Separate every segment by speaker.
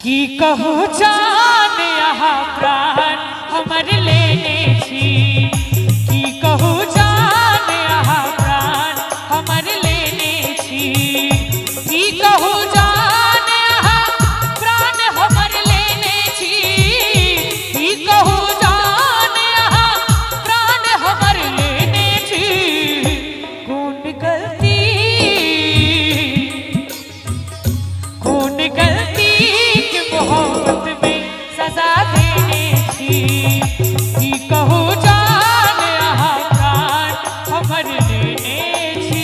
Speaker 1: की कहू जान यहाँ प्राण हमर लेने छी, की कहू जान यहाँ प्राण हमर लेने छी, की कहू जान यहाँ प्राण हमर लेने छी, की कहू जान यहाँ प्राण हमर लेने छी। कौन गलती मोहब्बत में सजा देने छी, की कहू जान यहाँ प्राण हमर लेने छी।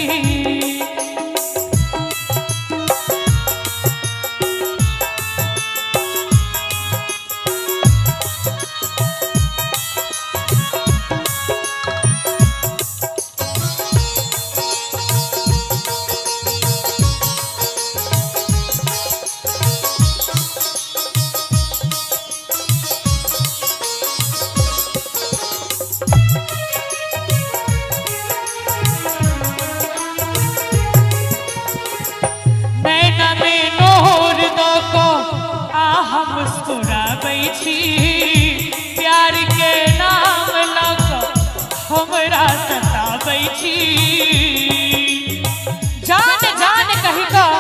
Speaker 1: मुस्कुराबै छी प्यार के नाम लऽ हमरा सताबै छी, जान जान कहि कऽ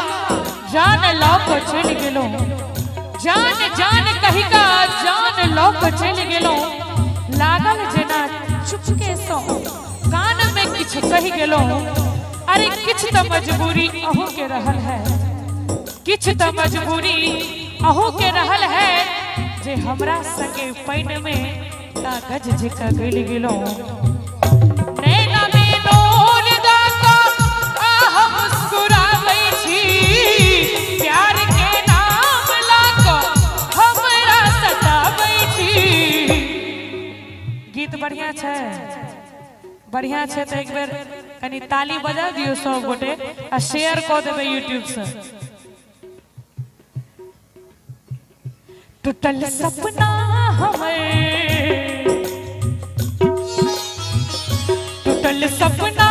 Speaker 1: जान लऽ कऽ चलि गेलहुँ, जान जान कहि कऽ जान लऽ कऽ चलि गेलहुँ। लागल जेना चुपके सँ कान में किछु कहि गेलहुँ। अरे किछु तऽ मजबूरी अहूँ के रहल है, किछु तऽ मजबूरी अहूँ के रहल है, जे हमरा संगे पानि में कागज जेका गलि गेलहुँ। नैना में नूर दऽ कऽ आह मुस्कुराबै छी, प्यार के नाम लऽ कऽ हमरा सताबै छी। गीत बढ़िया छै, बढ़िया छै तऽ एक बेर कनी ताली बजा दियौ सब गोटे आ शेयर कऽ देबै यूट्यूब से। टूटल सपना हमर, टूटल सपना